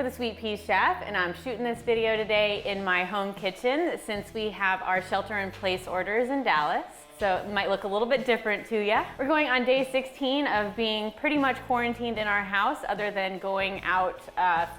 the Sweet Pea Chef, and I'm shooting this video today in my home kitchen since we have our shelter-in-place orders in Dallas. So it might look a little bit different to you. We're going on day 16 of being pretty much quarantined in our house, other than going out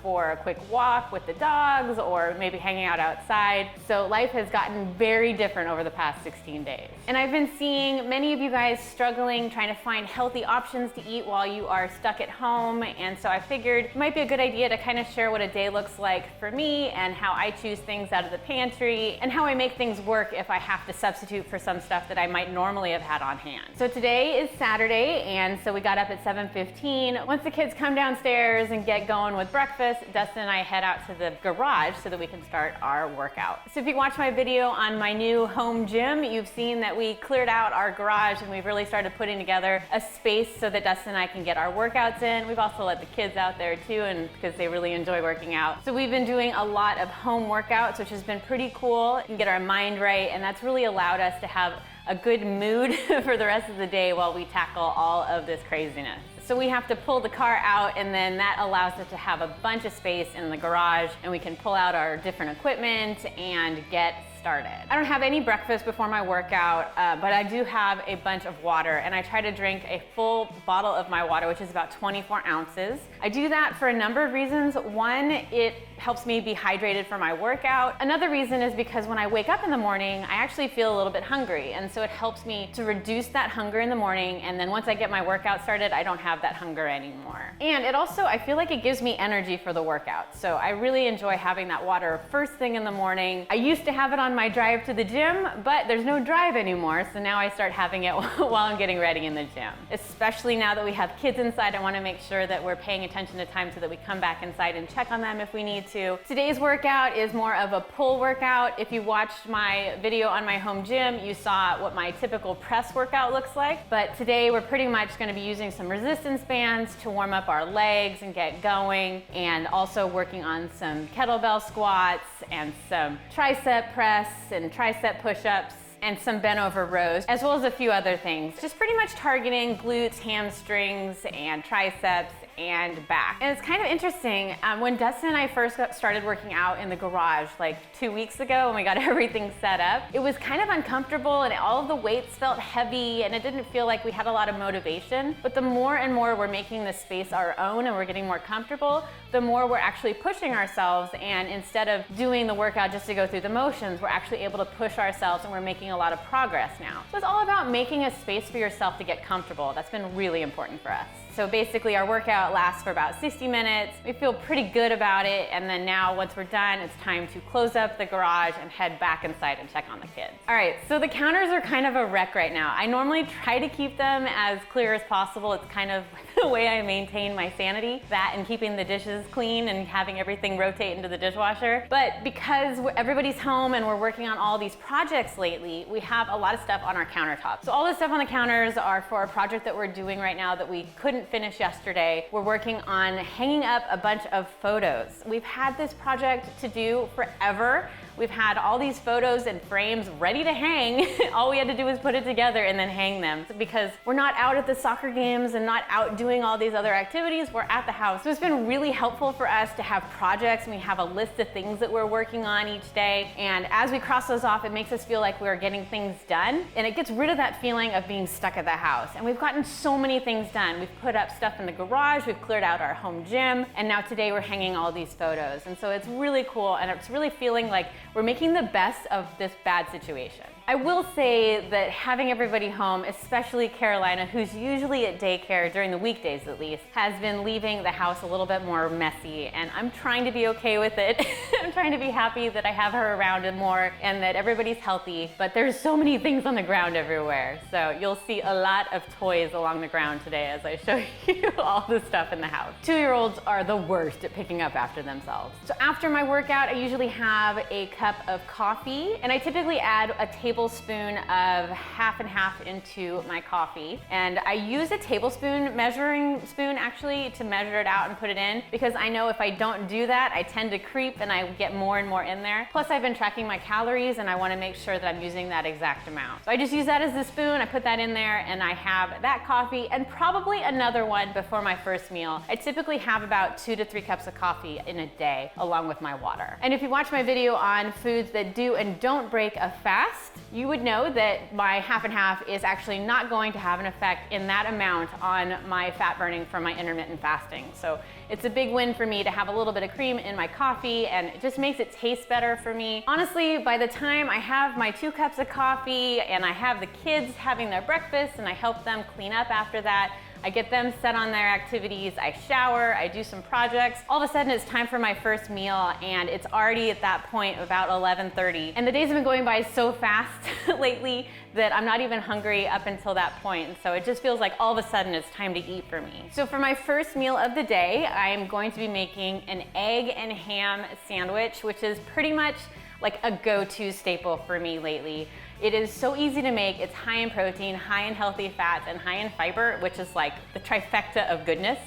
for a quick walk with the dogs or maybe hanging out outside. So life has gotten very different over the past 16 days. And I've been seeing many of you guys struggling, trying to find healthy options to eat while you are stuck at home. And so I figured it might be a good idea to kind of share what a day looks like for me and how I choose things out of the pantry and how I make things work if I have to substitute for some stuff that I might normally have had on hand. So today is Saturday, and so we got up at 7:15. Once the kids come downstairs and get going with breakfast, Dustin and I head out to the garage so that we can start our workout. So if you watch my video on my new home gym, you've seen that we cleared out our garage and we've really started putting together a space so that Dustin and I can get our workouts in. We've also let the kids out there too, and because they really enjoy working out. So we've been doing a lot of home workouts, which has been pretty cool. You can get our mind right, and that's really allowed us to have a good mood for the rest of the day while we tackle all of this craziness. So we have to pull the car out, and then that allows us to have a bunch of space in the garage, and we can pull out our different equipment and get started. I don't have any breakfast before my workout, but I do have a bunch of water, and I try to drink a full bottle of my water, which is about 24 ounces. I do that for a number of reasons. One, it helps me be hydrated for my workout. Another reason is because when I wake up in the morning, I actually feel a little bit hungry, and so it helps me to reduce that hunger in the morning, and then once I get my workout started, I don't have that hunger anymore. And it also, I feel like it gives me energy for the workout, so I really enjoy having that water first thing in the morning. I used to have it on my drive to the gym, but there's no drive anymore, so now I start having it while I'm getting ready in the gym. Especially now that we have kids inside, I want to make sure that we're paying attention to time so that we come back inside and check on them if we need to. Today's workout is more of a pull workout. If you watched my video on my home gym, you saw what my typical press workout looks like, but today we're pretty much going to be using some resistance bands to warm up our legs and get going, and also working on some kettlebell squats and some tricep press and tricep push-ups and some bent over rows, as well as a few other things. Just pretty much targeting glutes, hamstrings, and triceps and back. And it's kind of interesting, when Dustin and I first started working out in the garage like 2 weeks ago when we got everything set up, it was kind of uncomfortable and all of the weights felt heavy and it didn't feel like we had a lot of motivation. But the more and more we're making the space our own and we're getting more comfortable, the more we're actually pushing ourselves, and instead of doing the workout just to go through the motions, we're actually able to push ourselves and we're making a lot of progress now. So it's all about making a space for yourself to get comfortable. That's been really important for us. So basically our workout lasts for about 60 minutes. We feel pretty good about it, and then now once we're done, it's time to close up the garage and head back inside and check on the kids. All right, so the counters are kind of a wreck right now. I normally try to keep them as clear as possible. It's kind of the way I maintain my sanity, that and keeping the dishes clean and having everything rotate into the dishwasher. But because everybody's home and we're working on all these projects lately, we have a lot of stuff on our countertops. So all the stuff on the counters are for a project that we're doing right now that we couldn't finish yesterday. We're working on hanging up a bunch of photos. We've had this project to do forever. We've had all these photos and frames ready to hang. All we had to do was put it together and then hang them. Because we're not out at the soccer games and not out doing all these other activities, we're at the house. So it's been really helpful for us to have projects, and we have a list of things that we're working on each day. And as we cross those off, it makes us feel like we're getting things done. And it gets rid of that feeling of being stuck at the house. And we've gotten so many things done. We've put up stuff in the garage, we've cleared out our home gym, and now today we're hanging all these photos. And so it's really cool, and it's really feeling like we're making the best of this bad situation. I will say that having everybody home, especially Carolina, who's usually at daycare during the weekdays at least, has been leaving the house a little bit more messy, and I'm trying to be okay with it. I'm trying to be happy that I have her around and more and that everybody's healthy, but there's so many things on the ground everywhere. So you'll see a lot of toys along the ground today as I show you all the stuff in the house. 2-year-olds are the worst at picking up after themselves. So after my workout, I usually have a cup of coffee, and I typically add a tablespoon tablespoon of half and half into my coffee. And I use a tablespoon measuring spoon actually to measure it out and put it in, because I know if I don't do that, I tend to creep and I get more and more in there. Plus I've been tracking my calories and I want to make sure that I'm using that exact amount. So I just use that as the spoon, I put that in there, and I have that coffee and probably another one before my first meal. I typically have about 2 to 3 cups of coffee in a day along with my water. And if you watch my video on foods that do and don't break a fast, you would know that my half and half is actually not going to have an effect in that amount on my fat burning from my intermittent fasting. So it's a big win for me to have a little bit of cream in my coffee, and it just makes it taste better for me. Honestly, by the time I have my 2 cups of coffee and I have the kids having their breakfast and I help them clean up after that, I get them set on their activities, I shower, I do some projects. All of a sudden it's time for my first meal, and it's already at that point about 11:30. And the days have been going by so fast lately that I'm not even hungry up until that point. And so it just feels like all of a sudden it's time to eat for me. So for my first meal of the day, I am going to be making an egg and ham sandwich, which is pretty much like a go-to staple for me lately. It is so easy to make. It's high in protein, high in healthy fats, and high in fiber, which is like the trifecta of goodness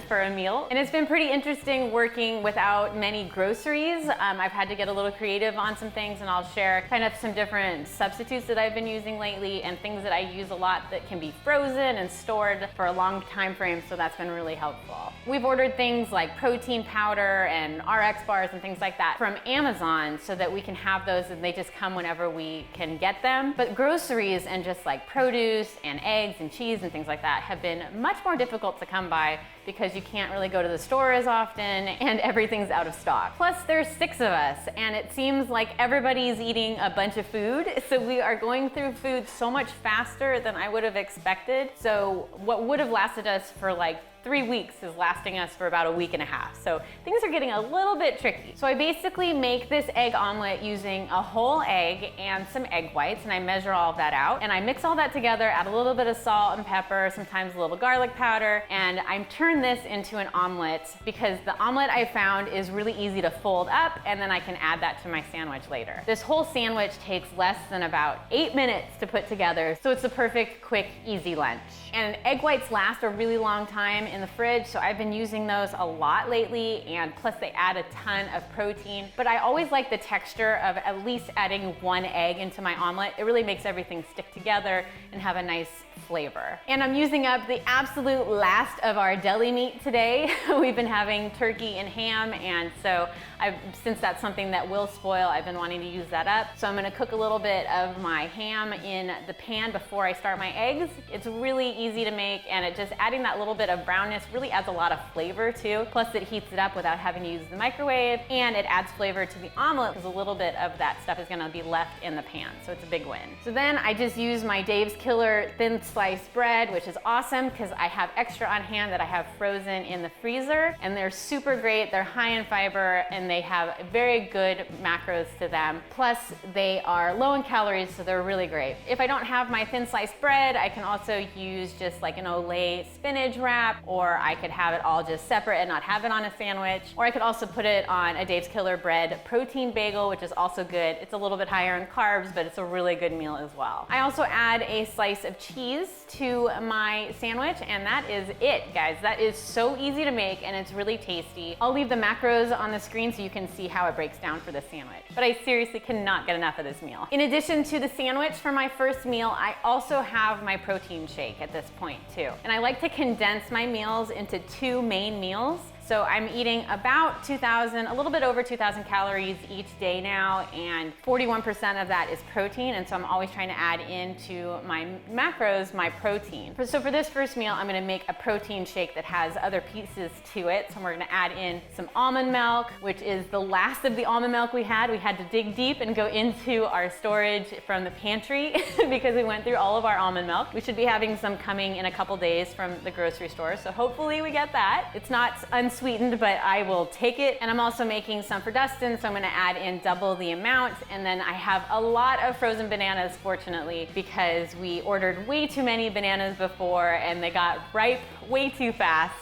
for a meal. And it's been pretty interesting working without many groceries. I've had to get a little creative on some things, and I'll share kind of some different substitutes that I've been using lately and things that I use a lot that can be frozen and stored for a long time frame, so that's been really helpful. We've ordered things like protein powder and RX bars and things like that from Amazon so that we can have those and they just come whenever we can get them. But groceries and just like produce and eggs and cheese and things like that have been much more difficult to come by because you can't really go to the store as often and everything's out of stock. Plus there's 6 of us and it seems like everybody's eating a bunch of food, so we are going through food so much faster than I would have expected. So what would have lasted us for like 3 weeks is lasting us for about a week and a half. So things are getting a little bit tricky. So I basically make this egg omelet using a whole egg and some egg whites, and I measure all of that out. And I mix all that together, add a little bit of salt and pepper, sometimes a little garlic powder, and I turn this into an omelet because the omelet I found is really easy to fold up, and then I can add that to my sandwich later. This whole sandwich takes less than about 8 minutes to put together, so it's a perfect, quick, easy lunch. And egg whites last a really long time in the fridge, so I've been using those a lot lately, and plus they add a ton of protein. But I always like the texture of at least adding 1 egg into my omelet. It really makes everything stick together and have a nice flavor. And I'm using up the absolute last of our deli meat today. We've been having turkey and ham, and so since that's something that will spoil, I've been wanting to use that up. So I'm gonna cook a little bit of my ham in the pan before I start my eggs. It's really easy to make, and it just adding that little bit of brownness really adds a lot of flavor too. Plus it heats it up without having to use the microwave, and it adds flavor to the omelet because a little bit of that stuff is gonna be left in the pan. So it's a big win. So then I just use my Dave's Killer thin sliced bread, which is awesome because I have extra on hand that I have frozen in the freezer, and they're super great. They're high in fiber and they have very good macros to them. Plus they are low in calories, so they're really great. If I don't have my thin sliced bread, I can also use just like an Olay spinach wrap, or I could have it all just separate and not have it on a sandwich. Or I could also put it on a Dave's Killer bread protein bagel, which is also good. It's a little bit higher in carbs, but it's a really good meal as well. I also add a slice of cheese to my sandwich, and that is it, guys. That is so easy to make, and it's really tasty. I'll leave the macros on the screen so you can see how it breaks down for the sandwich. But I seriously cannot get enough of this meal. In addition to the sandwich for my first meal, I also have my protein shake at this point too. And I like to condense my meals into 2 main meals. So I'm eating about 2,000, a little bit over 2,000 calories each day now, and 41% of that is protein, and so I'm always trying to add into my macros my protein. So for this first meal, I'm gonna make a protein shake that has other pieces to it. So we're gonna add in some almond milk, which is the last of the almond milk we had. We had to dig deep and go into our storage from the pantry because we went through all of our almond milk. We should be having some coming in a couple days from the grocery store, so hopefully we get that. It's not unsweetened, but I will take it. And I'm also making some for Dustin, so I'm gonna add in double the amount. And then I have a lot of frozen bananas, fortunately, because we ordered way too many bananas before and they got ripe way too fast.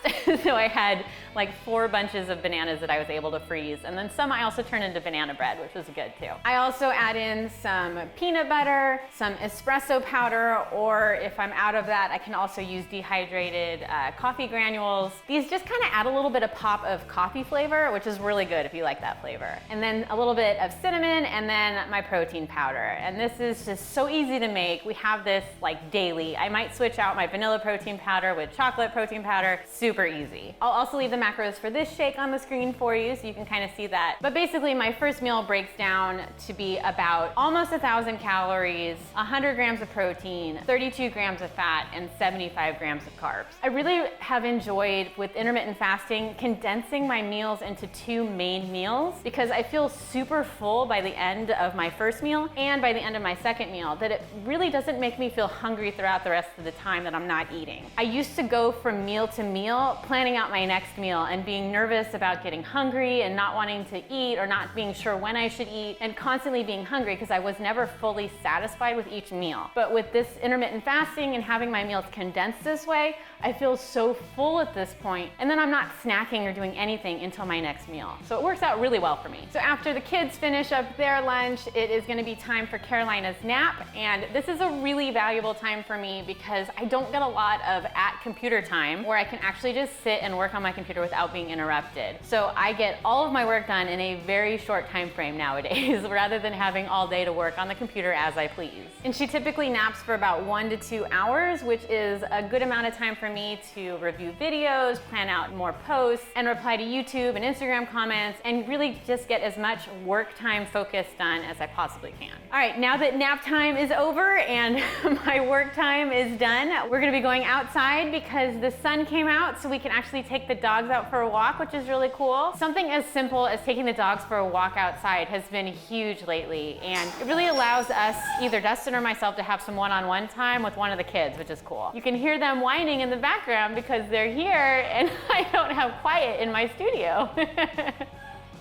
So I had like 4 bunches of bananas that I was able to freeze. And then some I also turned into banana bread, which was good too. I also add in some peanut butter, some espresso powder, or if I'm out of that, I can also use dehydrated coffee granules. These just kind of add a little bit of pop of coffee flavor, which is really good if you like that flavor. And then a little bit of cinnamon, and then my protein powder. And this is just so easy to make. We have this like daily. I might switch out my vanilla protein powder with chocolate protein powder. Super easy. I'll also leave the macros for this shake on the screen for you so you can kind of see that. But basically my first meal breaks down to be about almost 1,000 calories, 100 grams of protein, 32 grams of fat, and 75 grams of carbs. I really have enjoyed with intermittent fasting condensing my meals into 2 main meals because I feel super full by the end of my first meal and by the end of my second meal, that it really doesn't make me feel hungry throughout the rest of the time that I'm not eating. I used to go from meal to meal planning out my next meal and being nervous about getting hungry and not wanting to eat or not being sure when I should eat and constantly being hungry because I was never fully satisfied with each meal. But with this intermittent fasting and having my meals condensed this way, I feel so full at this point, and then I'm not snacking or doing anything until my next meal. So it works out really well for me. So after the kids finish up their lunch, it is going to be time for Carolina's nap, and this is a really valuable time for me because I don't get a lot of at computer time where I can actually just sit and work on my computer without being interrupted. So I get all of my work done in a very short time frame nowadays rather than having all day to work on the computer as I please. And she typically naps for about 1 to 2 hours, which is a good amount of time for me to review videos, plan out more posts, and reply to YouTube and Instagram comments, and really just get as much work time focus done as I possibly can. All right, now that nap time is over and my work time is done, we're gonna be going outside because the sun came out so we can actually take the dogs out for a walk, which is really cool. Something as simple as taking the dogs for a walk outside has been huge lately, and it really allows us, either Dustin or myself, to have some one-on-one time with one of the kids, which is cool. You can hear them whining in the background because they're here and I don't have quiet in my studio.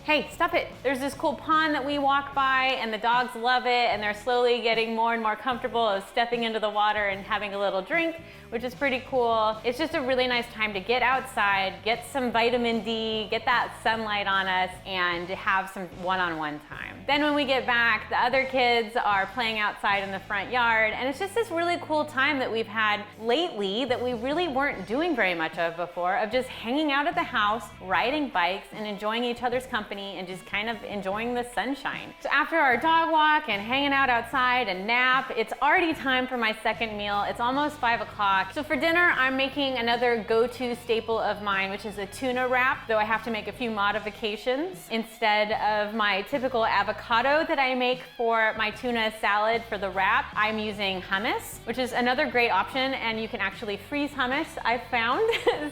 Hey, stop it. There's this cool pond that we walk by and the dogs love it, and they're slowly getting more and more comfortable of stepping into the water and having a little drink, which is pretty cool. It's just a really nice time to get outside, get some vitamin D, get that sunlight on us, and to have some one-on-one time. Then when we get back, the other kids are playing outside in the front yard, and it's just this really cool time that we've had lately that we really weren't doing very much of before, of just hanging out at the house, riding bikes, and enjoying each other's company and just kind of enjoying the sunshine. So after our dog walk and hanging out outside and nap, it's already time for my second meal. It's almost 5 o'clock. So for dinner, I'm making another go-to staple of mine, which is a tuna wrap, though I have to make a few modifications. Instead of my typical avocado that I make for my tuna salad for the wrap, I'm using hummus, which is another great option, and you can actually freeze hummus, I've found.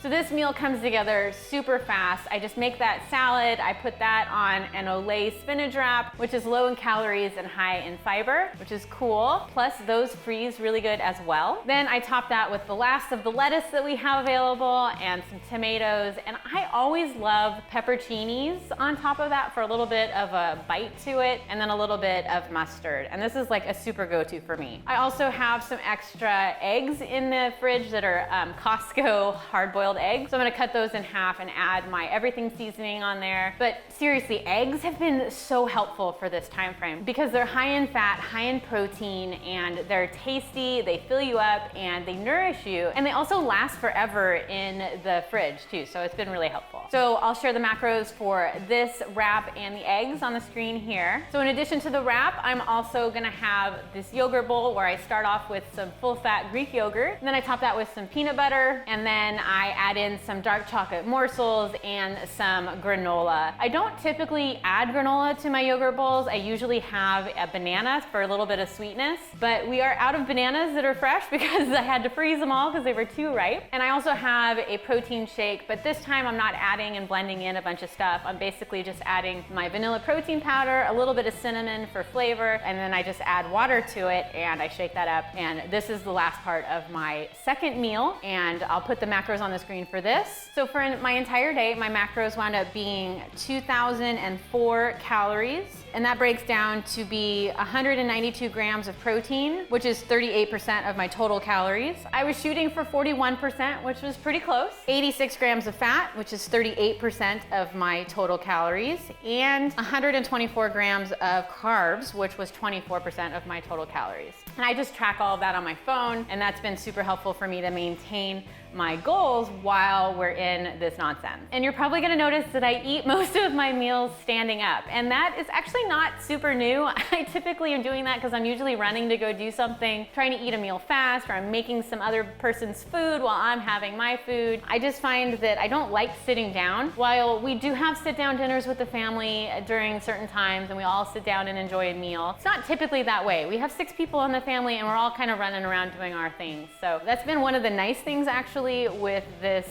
So this meal comes together super fast. I just make that salad, I put that on an Olay spinach wrap, which is low in calories and high in fiber, which is cool. Plus those freeze really good as well. Then I top that with the last of the lettuce that we have available and some tomatoes. And I always love pepperoncinis on top of that for a little bit of a bite to it, and then a little bit of mustard. And this is like a super go-to for me. I also have some extra eggs in the fridge that are Costco hard-boiled eggs. So I'm gonna cut those in half and add my everything seasoning on there. But seriously, eggs have been so helpful for this time frame because they're high in fat, high in protein, and they're tasty, they fill you up, and they nourish you, and they also last forever in the fridge too, so it's been really helpful. So I'll share the macros for this wrap and the eggs on the screen here. So in addition to the wrap, I'm also gonna have this yogurt bowl where I start off with some full-fat Greek yogurt, and then I top that with some peanut butter, and then I add in some dark chocolate morsels and some granola. I don't typically add granola to my yogurt bowls. I usually have a banana for a little bit of sweetness, but we are out of bananas that are fresh because I had to freeze them all because they were too ripe. And I also have a protein shake, but this time I'm not adding and blending in a bunch of stuff. I'm basically just adding my vanilla protein powder, a little bit of cinnamon for flavor, and then I just add water to it and I shake that up. And this is the last part of my second meal, and I'll put the macros on the screen for this. So for my entire day, my macros wound up being 2,004 calories, and that breaks down to be 192 grams of protein, which is 38% of my total calories. I was shooting for 41%, which was pretty close. 86 grams of fat, which is 38% of my total calories, and 124 grams of carbs, which was 24% of my total calories. And I just track all of that on my phone, and that's been super helpful for me to maintain my goals while we're in this nonsense. And you're probably gonna notice that I eat most of my meals standing up, and that is actually not super new. I typically am doing that because I'm usually running to go do something, trying to eat a meal fast, or I'm making some other person's food while I'm having my food. I just find that I don't like sitting down. While we do have sit-down dinners with the family during certain times, and we all sit down and enjoy a meal, it's not typically that way. We have 6 people in the family, and we're all kind of running around doing our things. So that's been one of the nice things actually with this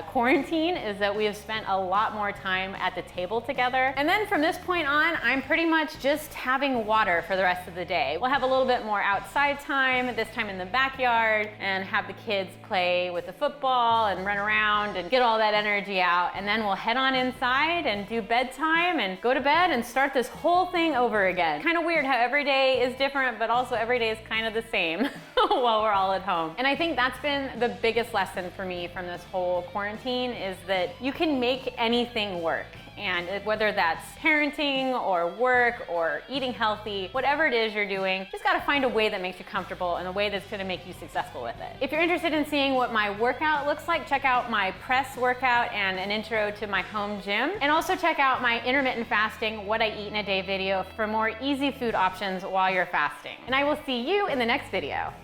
quarantine, is that we have spent a lot more time at the table together. And then from this point on, I'm pretty much just having water for the rest of the day. We'll have a little bit more outside time, this time in the backyard, and have the kids play with the football and run around and get all that energy out. And then we'll head on inside and do bedtime and go to bed and start this whole thing over again. Kind of weird how every day is different, but also every day is kind of the same while we're all at home. And I think that's been the biggest lesson for me from this whole quarantine, is that you can make anything work. And whether that's parenting or work or eating healthy, whatever it is you're doing, just gotta find a way that makes you comfortable and a way that's gonna make you successful with it. If you're interested in seeing what my workout looks like, check out my press workout and an intro to my home gym. And also check out my intermittent fasting, what I eat in a day video for more easy food options while you're fasting. And I will see you in the next video.